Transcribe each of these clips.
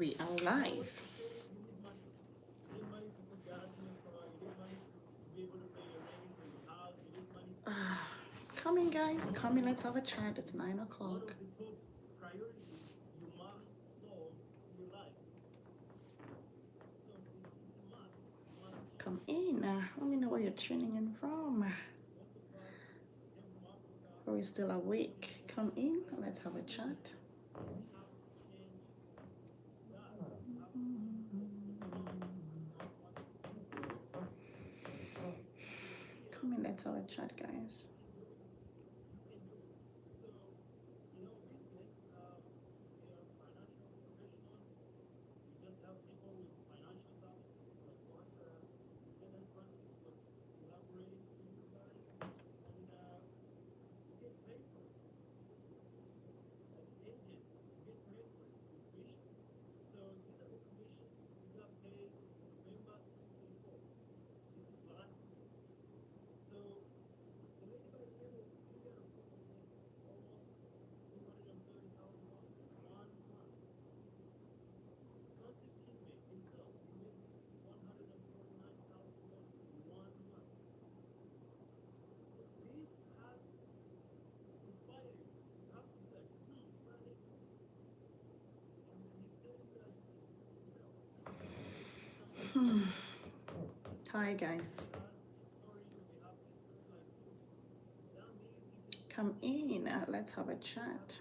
We are live. Come in, guys. Come in. Let's have a chat. It's 9 o'clock. Come in. Let me know where you're tuning in from. Are we still awake? Come in. Let's have a chat. Come in. Let's have a chat, guys. Hi, guys. Come in. Let's have a chat.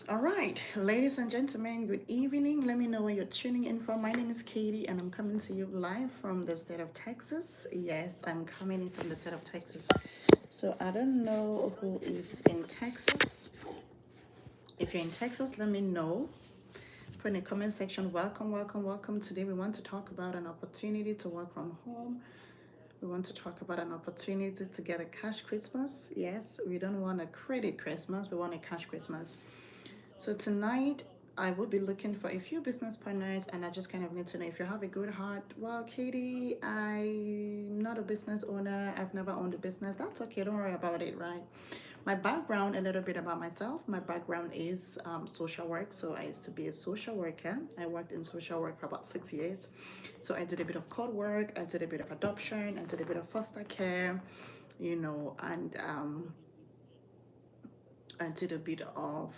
All right, ladies and gentlemen, good evening. Let me know where you're tuning in from. My name is Katie, and I'm coming to you live from the state of Texas. Yes, I'm coming in from the state of Texas. So I don't know who is in Texas. If you're in Texas, let me know. Put in the comment section, welcome, welcome, welcome. Today we want to talk about an opportunity to work from home. We want to talk about an opportunity to get a cash Christmas. Yes, we don't want a credit Christmas, we want a cash Christmas. So tonight, I will be looking for a few business partners, and I just kind of need to know if you have a good heart. Well, Katie, I'm not a business owner. I've never owned a business. That's okay. Don't worry about it, right? My background, a little bit about myself. My background is social work. So I used to be a social worker. I worked in social work for about 6 years. So I did a bit of court work. I did a bit of adoption. I did a bit of foster care, and I did a bit of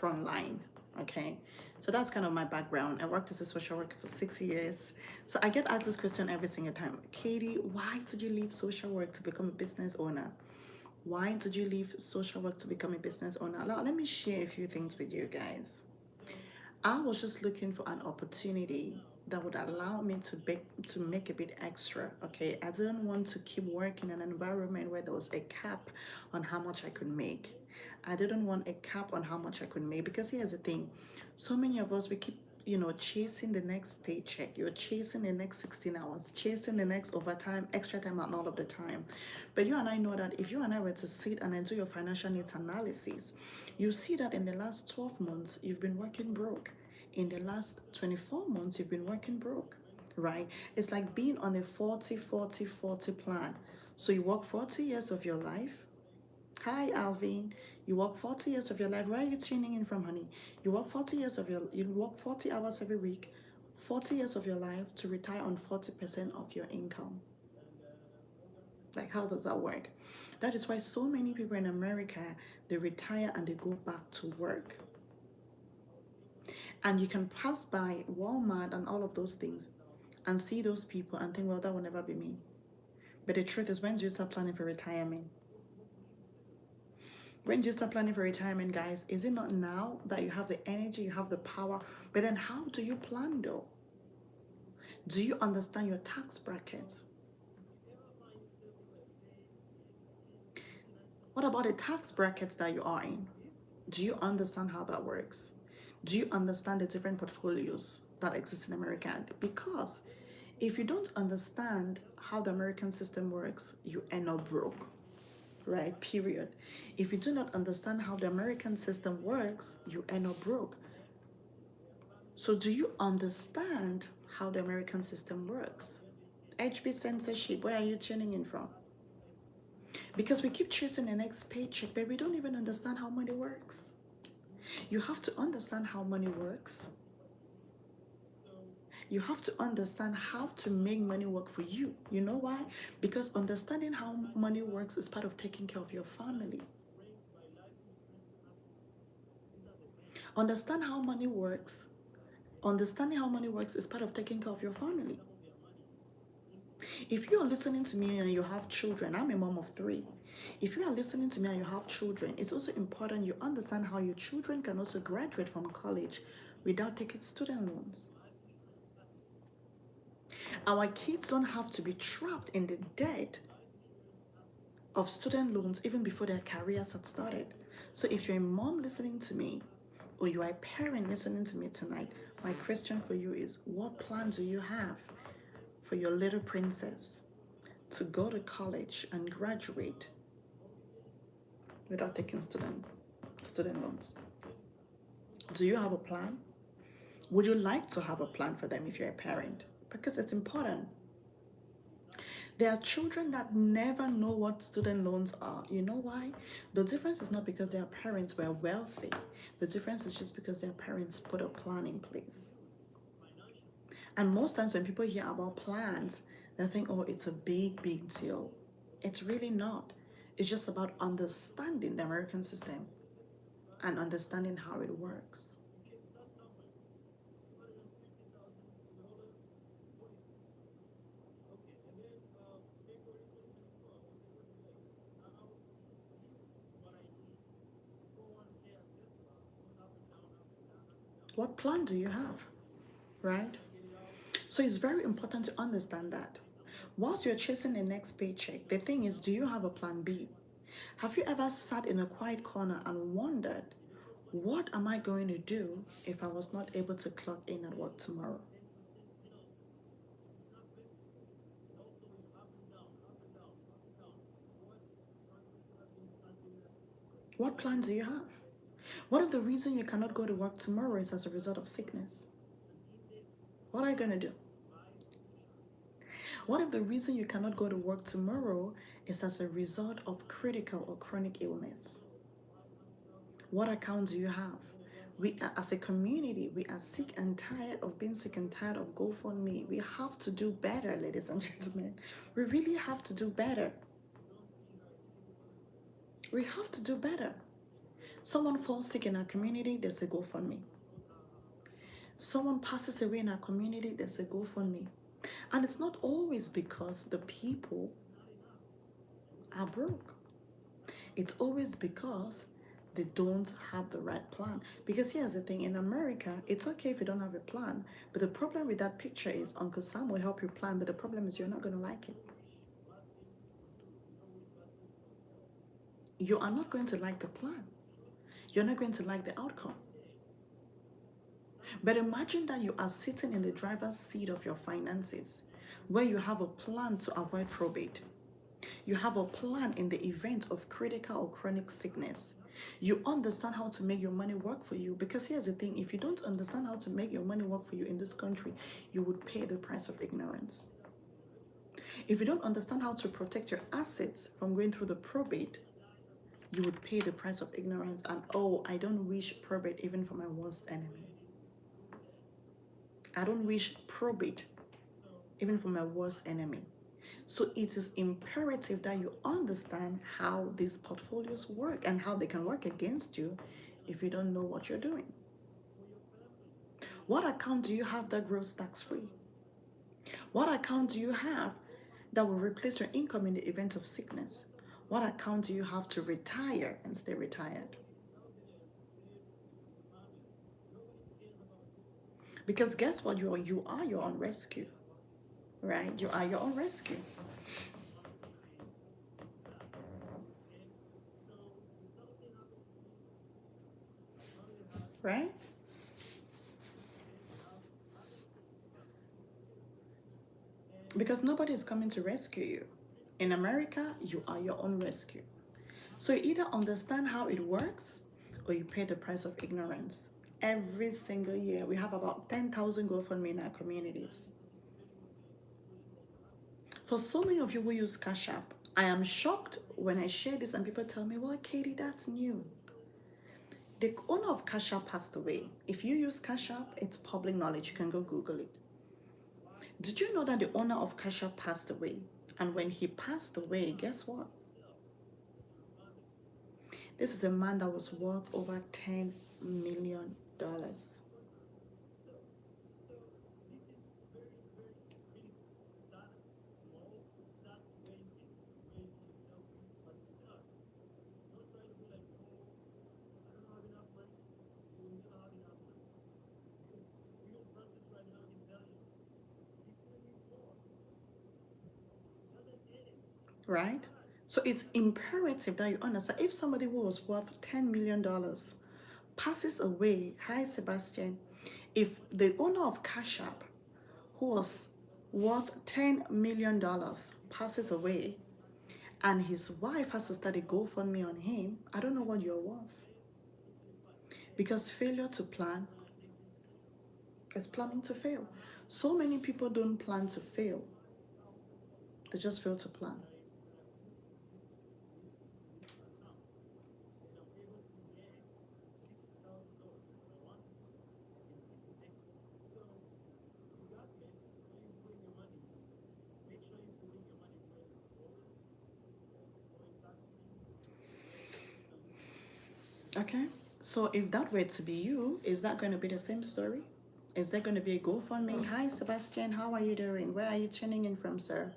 frontline. Okay, so that's kind of my background. I worked as a social worker for 6 years. So I get asked this question every single time. Katie, why did you leave social work to become a business owner? Why did you leave social work to become a business owner? Now, let me share a few things with you guys. I was just looking for an opportunity that would allow me to make a bit extra. Okay, I didn't want to keep working in an environment where there was a cap on how much I could make. I didn't want a cap on how much I could make, because here's the thing, so many of us, we keep chasing the next paycheck. You're chasing the next 16 hours, chasing the next overtime, extra time, and all of the time. But you and I know that if you and I were to sit and do your financial needs analysis, you see that in the last 12 months, you've been working broke. In the last 24 months, you've been working broke, right? It's like being on a 40-40-40 plan. So you work 40 years of your life. Hi, Alvin. You work 40 years of your life. Where are you tuning in from, honey? You work 40 hours every week, 40 years of your life to retire on 40% of your income. Like, how does that work? That is why so many people in America, they retire and they go back to work. And you can pass by Walmart and all of those things and see those people and think, well, that will never be me. But the truth is, when do you start planning for retirement? When do you start planning for retirement, guys? Is it not now that you have the energy, you have the power? But then how do you plan though? Do you understand your tax brackets? What about the tax brackets that you are in? Do you understand how that works? Do you understand the different portfolios that exist in America? Because if you don't understand how the American system works, you end up broke, right? Period. If you do not understand how the American system works, you end up broke. So, do you understand how the American system works? HB censorship, where are you tuning in from? Because we keep chasing the next paycheck, but we don't even understand how money works. You have to understand how money works. You have to understand how to make money work for you. You know why? Because understanding how money works is part of taking care of your family. Understand how money works. Understanding how money works is part of taking care of your family. If you are listening to me and you have children, I'm a mom of 3. If you are listening to me and you have children, it's also important you understand how your children can also graduate from college without taking student loans. Our kids don't have to be trapped in the debt of student loans even before their careers had started. So if you're a mom listening to me, or you are a parent listening to me tonight, my question for you is, what plan do you have for your little princess to go to college and graduate without taking student loans? Do you have a plan? Would you like to have a plan for them if you're a parent? Because it's important. There are children that never know what student loans are. You know why? The difference is not because their parents were wealthy. The difference is just because their parents put a plan in place. And most times when people hear about plans, they think, oh, it's a big, big deal. It's really not. It's just about understanding the American system and understanding how it works. What plan do you have? Right? So it's very important to understand that. Whilst you're chasing the next paycheck, the thing is, do you have a plan B? Have you ever sat in a quiet corner and wondered, what am I going to do if I was not able to clock in at work tomorrow? What plan do you have? What if the reason you cannot go to work tomorrow is as a result of sickness? What are you going to do? What if the reason you cannot go to work tomorrow is as a result of critical or chronic illness? What account do you have? We are, as a community, we are sick and tired of being sick and tired of GoFundMe. We have to do better, ladies and gentlemen. We really have to do better. We have to do better. Someone falls sick in our community, there's a GoFundMe. Someone passes away in our community, there's a GoFundMe. And it's not always because the people are broke. It's always because they don't have the right plan. Because here's the thing, in America, it's okay if you don't have a plan. But the problem with that picture is Uncle Sam will help you plan, but the problem is you're not going to like it. You are not going to like the plan. You're not going to like the outcome. But imagine that you are sitting in the driver's seat of your finances, where you have a plan to avoid probate. You have a plan in the event of critical or chronic sickness. You understand how to make your money work for you. Because here's the thing, if you don't understand how to make your money work for you in this country, you would pay the price of ignorance. If you don't understand how to protect your assets from going through the probate, you would pay the price of ignorance. And oh, I don't wish probate even for my worst enemy. I don't wish probate even for my worst enemy. So it is imperative that you understand how these portfolios work and how they can work against you if you don't know what you're doing. What account do you have that grows tax-free? What account do you have that will replace your income in the event of sickness? What account do you have to retire and stay retired? Because guess what? You are your own rescue, right? You are your own rescue, right? Because nobody is coming to rescue you. In America, you are your own rescue. So you either understand how it works or you pay the price of ignorance. Every single year, we have about 10,000 GoFundMe in our communities. For so many of you who use Cash App, I am shocked when I share this and people tell me, well, Katie, that's new. The owner of Cash App passed away. If you use Cash App, it's public knowledge. You can go Google it. Did you know that the owner of Cash App passed away? And when he passed away, guess what? This is a man that was worth over $10 million. Right? So it's imperative that you understand if somebody who was worth $10 million passes away, hi Sebastian, if the owner of Cash App, who was worth $10 million, passes away and his wife has to start a GoFundMe on him, I don't know what you're worth. Because failure to plan is planning to fail. So many people don't plan to fail, they just fail to plan. Okay? So if that were to be you, is that going to be the same story? Is there going to be a GoFundMe? Hi, Sebastian, how are you doing? Where are you tuning in from, sir?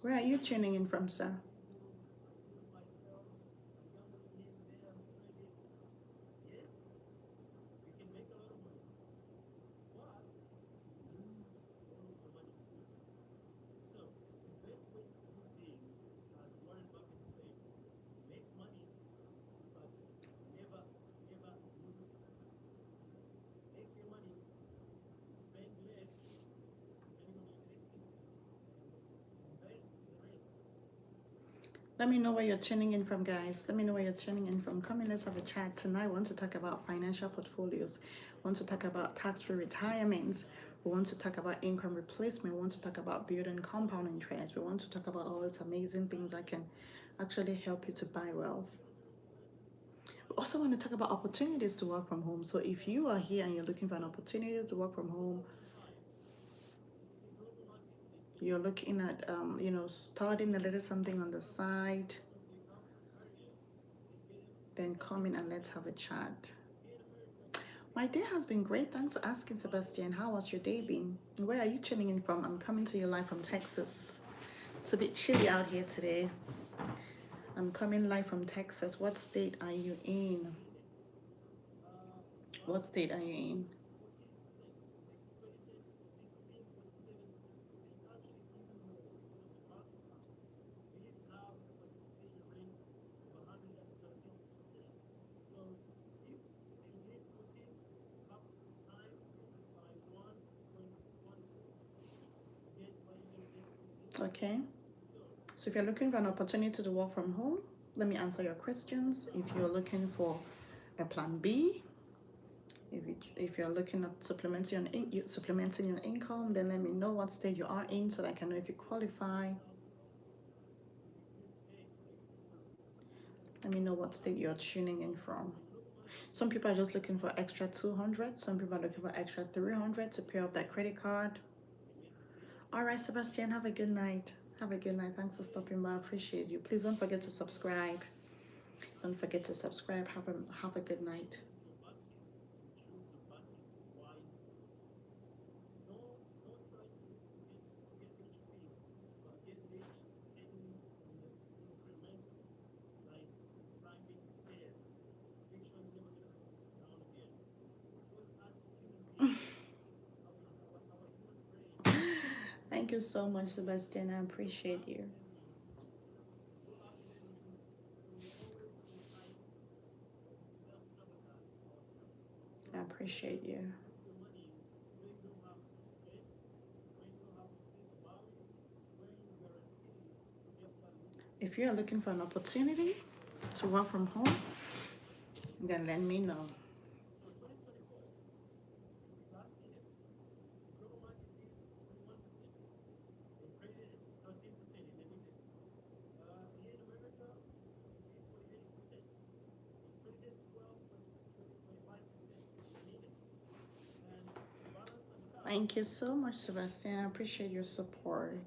Where are you tuning in from, sir? Let me know where you're tuning in from, guys. Let me know where you're tuning in from. Come in, let's have a chat. Tonight, we want to talk about financial portfolios. We want to talk about tax-free retirements. We want to talk about income replacement. We want to talk about building compound interest. We want to talk about all these amazing things that can actually help you to buy wealth. We also want to talk about opportunities to work from home. So if you are here and you're looking for an opportunity to work from home, you're looking at starting a little something on the side, then come in and let's have a chat. My day has been great. Thanks for asking, Sebastian. How has your day been? Where are you tuning in from? I'm coming to you live from Texas. It's a bit chilly out here today. I'm coming live from Texas. What state are you in? What state are you in? Okay. So if you're looking for an opportunity to work from home, let me answer your questions. If you're looking for a plan B, if you're looking at supplementing your income, then let me know what state you are in so that I can know if you qualify. Let me know what state you're tuning in from. Some people are just looking for extra 200. Some people are looking for extra 300 to pay off that credit card. All right, Sebastian, have a good night. Have a good night. Thanks for stopping by. I appreciate you. Please don't forget to subscribe. Don't forget to subscribe. Have a good night. Thank you so much, Sebastian. I appreciate you. I appreciate you. If you are looking for an opportunity to work from home, then let me know. Thank you so much, Sebastian. I appreciate your support.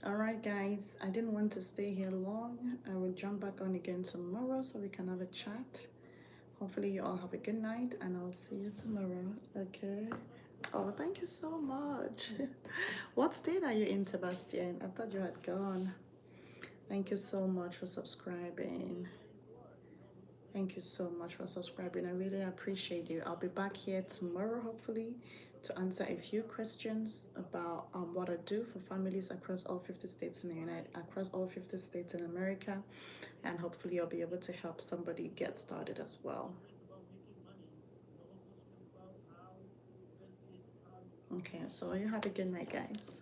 All right, guys, I didn't want to stay here long. I will jump back on again tomorrow so we can have a chat. Hopefully, you all have a good night, and I'll see you tomorrow. Okay. Oh, thank you so much. What state are you in, Sebastian? I thought you had gone. Thank you so much for subscribing. Thank you so much for subscribing. I really appreciate you. I'll be back here tomorrow, hopefully, to answer a few questions about what I do for families across all 50 states in the across all 50 states in America, and hopefully, I'll be able to help somebody get started as well. Okay, so you have a good night, guys.